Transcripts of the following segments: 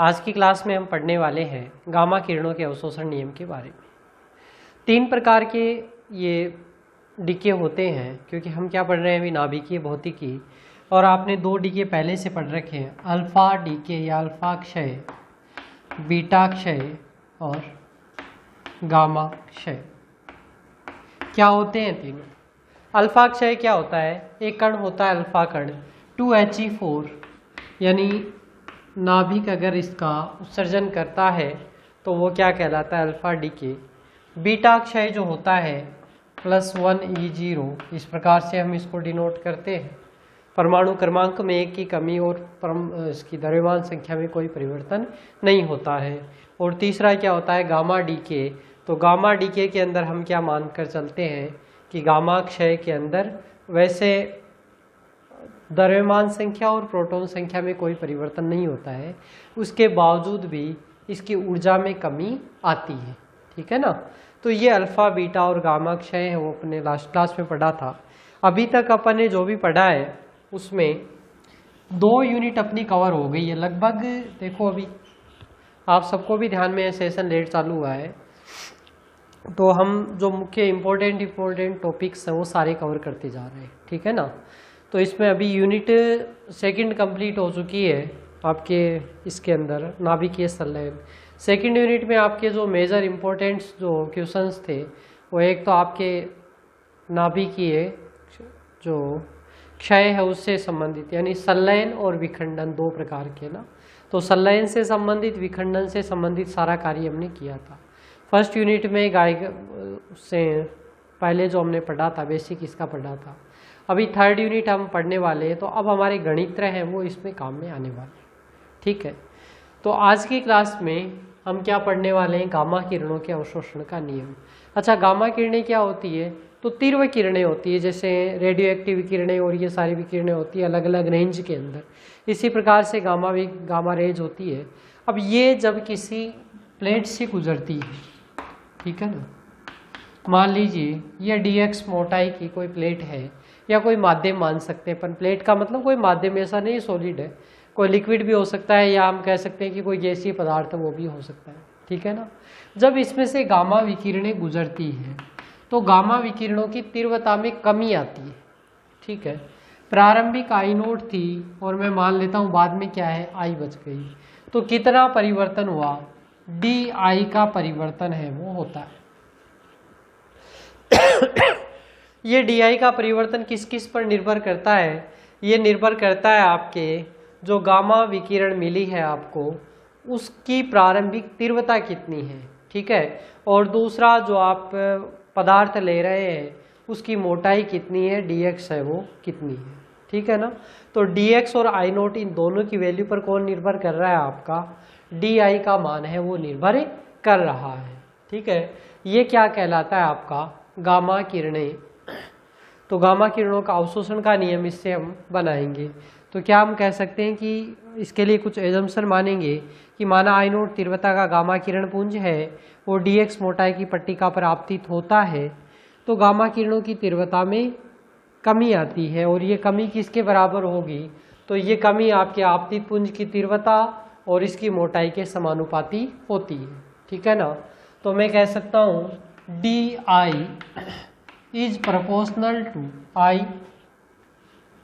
आज की क्लास में हम पढ़ने वाले हैं गामा किरणों के अवशोषण नियम के बारे में। 3 प्रकार के ये डीके होते हैं, क्योंकि हम क्या पढ़ रहे हैं अभी नाभिकीय भौतिकी, और आपने 2 डीके पहले से पढ़ रखे हैं, अल्फा डीके या अल्फा क्षय, बीटा क्षय और गामा क्षय। क्या होते हैं तीनों? अल्फा क्षय क्या होता है? एक कण होता है अल्फा कण 2He4, यानी नाभिक अगर इसका उत्सर्जन करता है तो वो क्या कहलाता है? Alpha decay. बीटा क्षय जो होता है +1E0, इस प्रकार से हम इसको डिनोट करते हैं। परमाणु क्रमांक में 1 की कमी और इसकी द्रव्यमान संख्या में कोई परिवर्तन नहीं होता है। और तीसरा क्या होता है? Gamma decay. तो गामा डीके के अंदर हम क्या मानकर चलते हैं कि गामा क्षय के अंदर वैसे द्रव्यमान संख्या और प्रोटॉन संख्या में कोई परिवर्तन नहीं होता है, उसके बावजूद भी इसकी ऊर्जा में कमी आती है। ठीक है ना? तो ये अल्फा बीटा और गामा क्षय है, वो अपने लास्ट क्लास में पढ़ा था। अभी तक अपन ने जो भी पढ़ा है उसमें 2 यूनिट अपनी कवर हो गई है लगभग। देखो अभी आप सबको भी ध्यान में सेशन लेट चालू हुआ है, तो हम जो मुख्य इम्पोर्टेंट टॉपिक्स हैं वो सारे कवर करते जा रहे हैं। ठीक है ना? तो इसमें अभी यूनिट 2 कंप्लीट हो चुकी है आपके इसके अंदर नाभिकीय संलयन। 2nd यूनिट में आपके जो मेजर इम्पोर्टेंट्स जो क्वेश्चंस थे वो एक तो आपके नाभिकीय जो क्षय है उससे संबंधित, यानी संलयन और विखंडन 2 प्रकार के ना। तो संलयन से संबंधित, विखंडन से संबंधित सारा कार्य हमने किया था। 1st यूनिट में गाय से पहले जो हमने पढ़ा था बेसिक इसका पढ़ा था। अभी 3rd यूनिट हम पढ़ने वाले हैं, तो अब हमारे गणित्र हैं वो इसमें काम में आने वाले हैं। ठीक है? तो आज की क्लास में हम क्या पढ़ने वाले हैं? गामा किरणों के अवशोषण का नियम। अच्छा, गामा किरणें क्या होती है? तो तीव्र किरणें होती है, जैसे रेडियो एक्टिव विकिरणें और ये सारी विकिरणें होती है अलग अलग रेंज के अंदर। इसी प्रकार से गामा रेज होती है। अब ये जब किसी प्लेट से गुजरती है, ठीक है ना, मान लीजिए ये dx मोटाई की कोई प्लेट है या कोई माध्यम मान सकते हैं अपन। प्लेट का मतलब कोई माध्यम ऐसा नहीं सॉलिड है, कोई लिक्विड भी हो सकता है, या हम कह सकते हैं कि कोई गैसीय पदार्थ वो भी हो सकता है। ठीक है ना? जब इसमें से गामा विकिरणें गुजरती हैं तो गामा विकिरणों की तीव्रता में कमी आती है। ठीक है? प्रारंभिक आई नोट थी और मैं मान लेता हूँ बाद में क्या है, आई बच गई, तो कितना परिवर्तन हुआ? डी का परिवर्तन है वो होता है। ये डी का परिवर्तन किस किस पर निर्भर करता है? ये निर्भर करता है आपके जो गामा विकिरण मिली है आपको उसकी प्रारंभिक तीव्रता कितनी है। ठीक है? और दूसरा जो आप पदार्थ ले रहे हैं उसकी मोटाई कितनी है, dx है वो कितनी है। ठीक है ना? तो dx और आई नोट इन दोनों की वैल्यू पर कौन निर्भर कर रहा है? आपका डी का मान है वो निर्भर कर रहा है। ठीक है? ये क्या कहलाता है? आपका गामा किरणें। तो गामा किरणों का अवशोषण का नियम इससे हम बनाएंगे। तो क्या हम कह सकते हैं कि इसके लिए कुछ एजम्पशन मानेंगे कि माना आई नोट तीव्रता का गामा किरण पुंज है, वो dx मोटाई की पट्टिका पर आपतित होता है, तो गामा किरणों की तीव्रता में कमी आती है। और ये कमी किसके बराबर होगी? तो ये कमी आपके आपतित पुंज की तीव्रता और इसकी मोटाई के समानुपाती होती है। ठीक है ना? तो मैं कह सकता हूँ D I is proportional to I,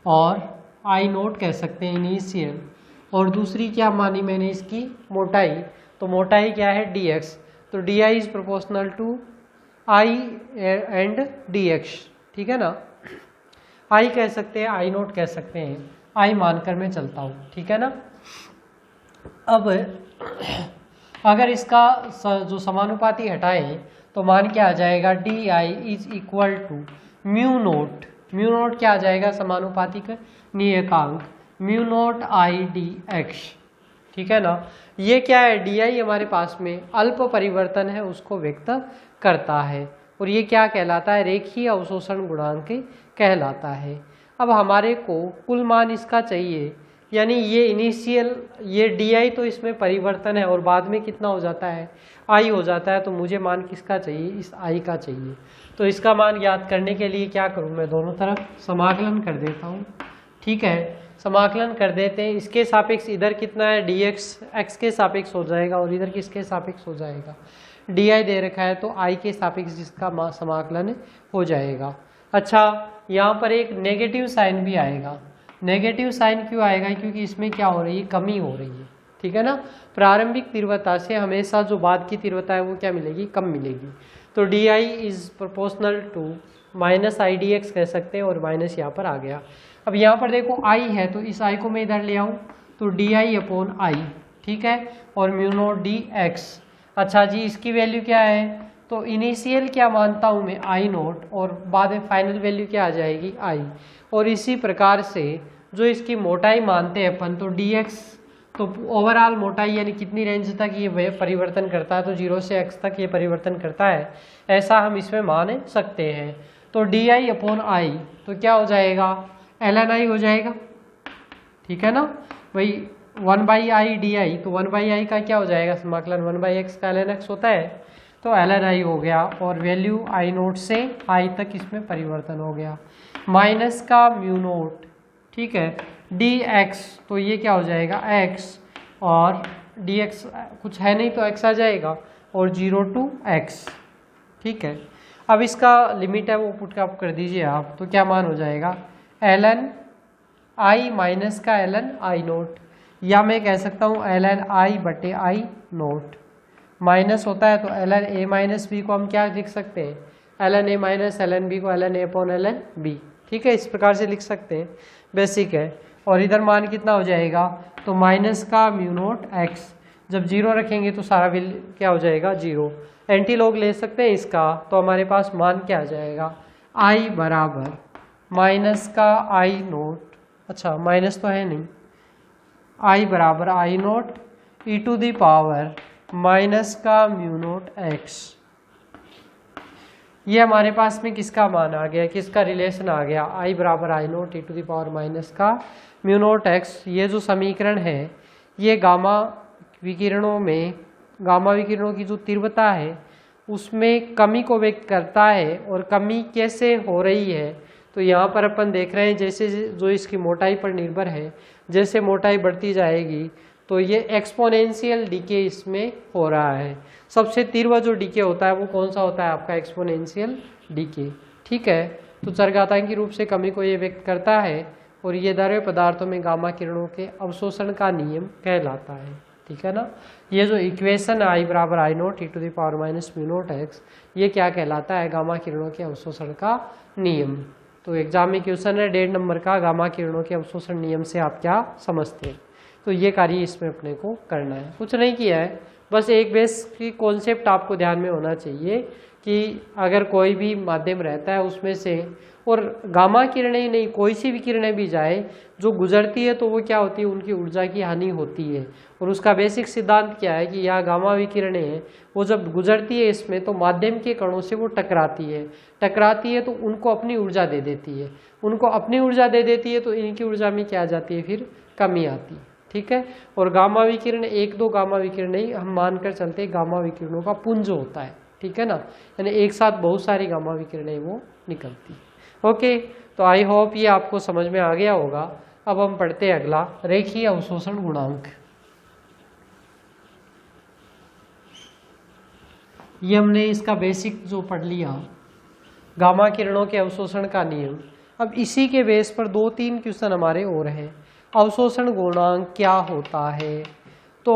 और आई नोट कह सकते हैं इनिशियल, और दूसरी क्या मानी मैंने इसकी मोटाई, तो मोटाई क्या है? dx। तो D I is proportional to I and dx। ठीक है ना? आई कह सकते हैं, आई नोट कह सकते हैं, आई मानकर मैं चलता हूँ। ठीक है ना? अब अगर इसका जो समानुपाती हटाएं तो मान क्या आ जाएगा? D I is equal to mu nought. Mu nought क्या आ जाएगा? समानुपातिक नियतांक mu nought I D X. ठीक है ना? ये क्या है? डी आई हमारे पास में अल्प परिवर्तन है उसको व्यक्त करता है, और ये क्या कहलाता है? रेखीय अवशोषण गुणांक कहलाता है। अब हमारे को कुल मान इसका चाहिए, यानी ये इनिशियल ये डी आई तो इसमें परिवर्तन है और बाद में कितना हो जाता है? आई हो जाता है। तो मुझे मान किसका चाहिए? इस आई का चाहिए। तो इसका मान ज्ञात करने के लिए क्या करूं? मैं दोनों तरफ समाकलन कर देता हूं। ठीक है? समाकलन कर देते हैं। इसके सापेक्ष इधर कितना है dx x के सापेक्ष हो जाएगा और इधर किसके सापेक्ष हो जाएगा, डी दे रखा है तो i के सापेक्ष जिसका समाकलन हो जाएगा। अच्छा, यहाँ पर एक नेगेटिव साइन भी आएगा। नेगेटिव साइन क्यों आएगा, क्योंकि इसमें क्या हो रही है, कमी हो रही है, ठीक है ना। प्रारंभिक तीव्रता से हमेशा जो बाद की तीव्रता है वो क्या मिलेगी, कम मिलेगी। तो D I is proportional to minus I D X कह सकते हैं और माइनस यहाँ पर आ गया। अब यहाँ पर देखो आई है तो इस आई को मैं इधर ले आऊँ तो डी आई अपॉन आई, ठीक है, और म्यू नॉट डी एक्स। अच्छा जी, इसकी वैल्यू क्या है, तो इनिशियल क्या मानता हूँ मैं आई नोट और बाद में फाइनल वैल्यू क्या आ जाएगी आई। और इसी प्रकार से जो इसकी मोटाई मानते हैं अपन तो डी एक्स, तो ओवरऑल मोटाई यानी कितनी रेंज तक ये परिवर्तन करता है, तो 0 से x तक ये परिवर्तन करता है, ऐसा हम इसमें मान सकते हैं। तो डी आई अपॉन आई तो क्या हो जाएगा, एल एन आई हो जाएगा, ठीक है ना भाई। 1/i डी आई, तो 1/i का क्या हो जाएगा समाकलन, 1/x का ln x होता है, तो ln i हो गया और वैल्यू आई नोट से i तक इसमें परिवर्तन हो गया। माइनस का म्यू नोट, ठीक है, dx, तो ये क्या हो जाएगा x और dx कुछ है नहीं तो x आ जाएगा और 0 to x, ठीक है। अब इसका लिमिट है वो पुट अप कर दीजिए आप, तो क्या मान हो जाएगा ln i माइनस का ln i नोट, या मैं कह सकता हूँ ln i बटे i नोट। माइनस होता है तो ln a माइनस बी को हम क्या लिख सकते हैं, ln a minus ln b को ln a upon ln b, ठीक है, इस प्रकार से लिख सकते हैं, बेसिक है। और इधर मान कितना हो जाएगा, तो माइनस का म्यू नोट x, जब 0 रखेंगे तो सारा बिल क्या हो जाएगा 0। एंटी लॉग ले सकते हैं इसका, तो हमारे पास मान क्या आ जाएगा, i बराबर माइनस का i नोट, अच्छा माइनस तो है नहीं, i बराबर i nought E to the power minus का म्यू नोट x। ये हमारे पास में किसका मान आ गया, किसका रिलेशन आ गया, i बराबर i nought E to the power minus का म्यू नोट x। ये जो समीकरण है ये गामा विकिरणों की जो तीव्रता है उसमें कमी को व्यक्त करता है। और कमी कैसे हो रही है, तो यहाँ पर अपन देख रहे हैं जैसे जो इसकी मोटाई पर निर्भर है, जैसे मोटाई बढ़ती जाएगी तो ये एक्सपोनेंशियल डीके इसमें हो रहा है। सबसे तीव्र जो डीके होता है वो कौन सा होता है आपका, एक्सपोनेंशियल डीके, ठीक है। तो चरघातांकी रूप से कमी को ये व्यक्त करता है और ये द्रव्य पदार्थों में गामा किरणों के अवशोषण का नियम कहलाता है, ठीक है ना। ये जो इक्वेशन है i बराबर I naught E to the power minus mu naught x, ये क्या कहलाता है, गामा किरणों के अवशोषण का नियम। तो एग्जाम में क्वेश्चन है 1.5 नंबर का, गामा किरणों के अवशोषण नियम से आप क्या समझते हैं। तो ये कार्य इसमें अपने को करना है, कुछ नहीं किया है, बस एक बेस की कॉन्सेप्ट आपको ध्यान में होना चाहिए कि अगर कोई भी माध्यम रहता है उसमें से, और गामा किरणें ही नहीं कोई सी भी किरणें भी जाए जो गुजरती है तो वो क्या होती है, उनकी ऊर्जा की हानि होती है। और उसका बेसिक सिद्धांत क्या है कि यह गामा विकिरणें हैं वो जब गुजरती है इसमें तो माध्यम के कणों से वो टकराती है तो उनको अपनी ऊर्जा दे देती है, तो इनकी ऊर्जा में क्या आ जाती है, फिर कमी आती है, ठीक है। और गामा विकिरण 1-2 गामा विकिरण ही हम मानकर चलते हैं गामा विकिरणों का पुंज होता है, ठीक है ना, यानी एक साथ बहुत सारी गामा विकिरणें वो निकलती है। ओके, तो आई होप ये आपको समझ में आ गया होगा। अब हम पढ़ते हैं अगला, रेखीय अवशोषण गुणांक। ये हमने इसका बेसिक जो पढ़ लिया, गामा किरणों के अवशोषण का नियम। अब इसी के बेस पर 2-3 क्वेश्चन हमारे और हैं। अवशोषण गुणांक क्या होता है, तो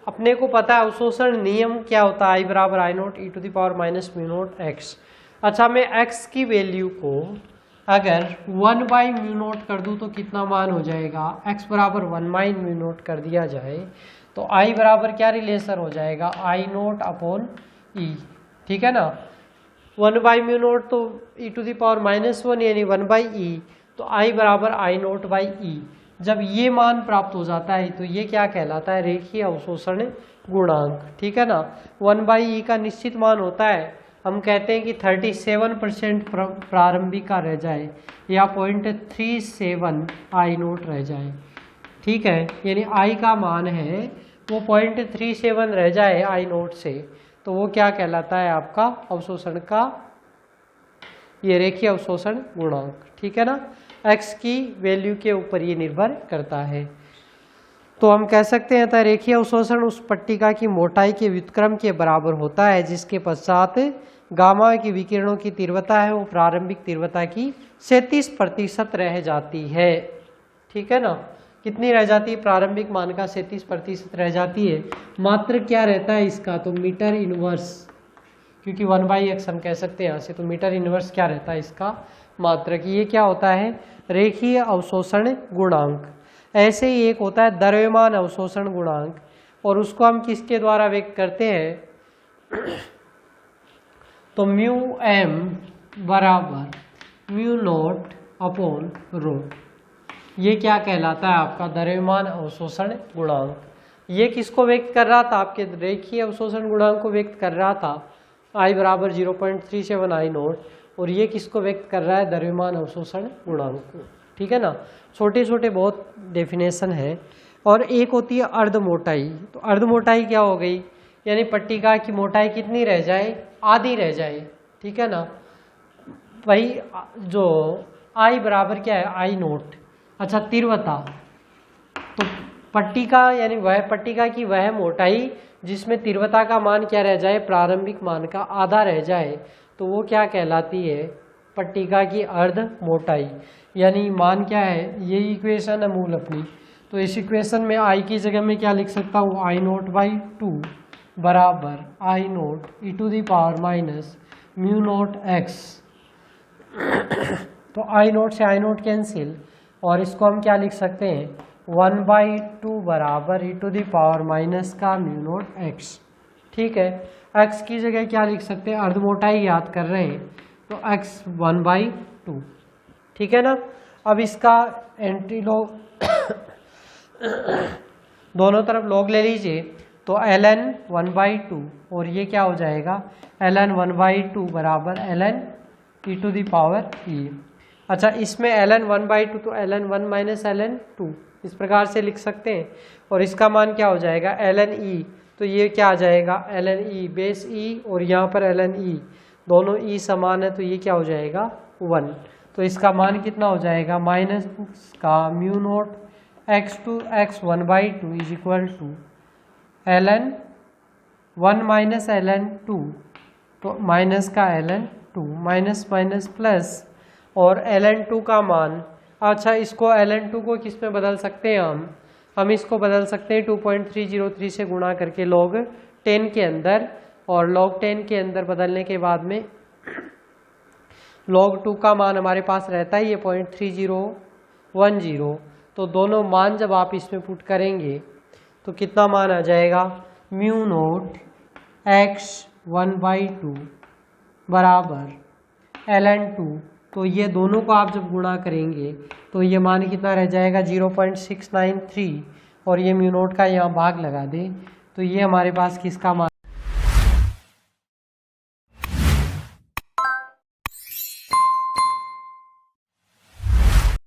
अपने को पता है अवशोषण नियम क्या होता है, i बराबर I naught E to the power minus mu naught x. अच्छा, मैं x की वैल्यू को अगर 1/म्यू नोट कर दूं तो कितना मान हो जाएगा, x बराबर 1/म्यू नोट कर दिया जाए तो i बराबर क्या रिलेशन हो जाएगा, आई नोट अपॉन ई, ठीक है ना। 1/म्यू नोट तो ई टू दी पावर -1 यानी 1/e, तो i बराबर आई नोट बाई ई। जब ये मान प्राप्त हो जाता है तो ये क्या कहलाता है, रेखीय अवशोषण गुणांक, ठीक है ना। 1/e का निश्चित मान होता है, हम कहते हैं कि 37% प्रारंभिक का रह जाए या 0.37 आई नोट रह जाए, ठीक है, यानी i का मान है वो 0.37 रह जाए आई नोट से, तो वो क्या कहलाता है आपका अवशोषण का, ये रेखीय अवशोषण गुणांक, ठीक है ना। x की वैल्यू के ऊपर ये निर्भर करता है। तो हम कह सकते हैं रेखीय अवशोषण उस पट्टिका की मोटाई के व्युत्क्रम के बराबर होता है जिसके पश्चात गामा की विकिरणों की तीव्रता है वो प्रारंभिक तीव्रता की 37% रह जाती है। ठीक है ना, कितनी रह जाती है? प्रारंभिक मान का 37% रह जाती है। मात्र क्या रहता है इसका? तो मीटर इनवर्स, क्योंकि 1/x हम कह सकते हैं यहाँ से, तो मीटर इनवर्स क्या रहता है इसका? मात्रक। ये क्या होता है? रेखीय अवशोषण गुणांक। ऐसे ही एक होता है द्रव्यमान अवशोषण गुणांक, और उसको हम किसके द्वारा व्यक्त करते हैं? तो म्यू एम बराबर म्यू नॉट अपॉन रो। ये क्या कहलाता है? आपका द्रव्यमान अवशोषण गुणांक। ये किसको व्यक्त कर रहा था? आपके रेखीय अवशोषण गुणांक को व्यक्त कर रहा था I बराबर 0.37 I नोट, और ये किसको व्यक्त कर रहा है? द्रव्यमान अवशोषण गुणांक को। ठीक है ना, छोटे छोटे बहुत डेफिनेशन है। और एक होती है अर्ध मोटाई। तो अर्ध मोटाई क्या हो गई? यानी पट्टिका की मोटाई कितनी रह जाए? आधी रह जाए। ठीक है ना, भाई जो I बराबर क्या है? I note. अच्छा, तीव्रता, तो पट्टिका यानी वह पट्टिका की वह मोटाई जिसमें तीव्रता का मान क्या रह जाए? प्रारंभिक मान का आधा रह जाए, तो वो क्या कहलाती है? पट्टिका की अर्ध मोटाई। यानी मान क्या है? ये इक्वेशन है मूल अपनी। तो इस इक्वेशन में I की जगह में क्या लिख सकता हूँ? I नोट बाई 2 बराबर I note e⁻ mu nought x। तो I नोट से I नोट कैंसिल, और इसको हम क्या लिख सकते हैं? 1/2 बराबर e⁻ का म्यू नोट x। ठीक है, x की जगह क्या लिख सकते हैं? अर्ध मोटाई याद कर रहे हैं, तो x 1/2। ठीक है ना। अब इसका एंटी लॉग दोनों तरफ लॉग ले लीजिए, तो ln 1/2, और ये क्या हो जाएगा? ln 1/2 बराबर ln e⁻e। अच्छा, इसमें ln 1/2 तो ln 1 माइनस ln 2 इस प्रकार से लिख सकते हैं, और इसका मान क्या हो जाएगा? ln e। तो ये क्या आ जाएगा? ln e बेस e, और यहाँ पर ln e, दोनों e समान है, तो ये क्या हो जाएगा? 1। तो इसका मान कितना हो जाएगा? माइनस का mu nought x 1/2 is equal to ln 1 minus ln 2, तो माइनस का ln 2 माइनस माइनस प्लस, और ln 2 का मान। अच्छा, इसको ln 2 को किस में बदल सकते हैं? हम इसको बदल सकते हैं 2.303 से गुणा करके log 10 के अंदर, और log 10 के अंदर बदलने के बाद में log 2 का मान हमारे पास रहता है ये 0.3010। तो दोनों मान जब आप इसमें पुट करेंगे तो कितना मान आ जाएगा? म्यू नोट x 1/2 बराबर ln 2। तो ये दोनों को आप जब गुणा करेंगे तो ये मान कितना रह जाएगा? 0.693, और ये म्यू नोट का यहाँ भाग लगा दे, तो ये हमारे पास किसका मान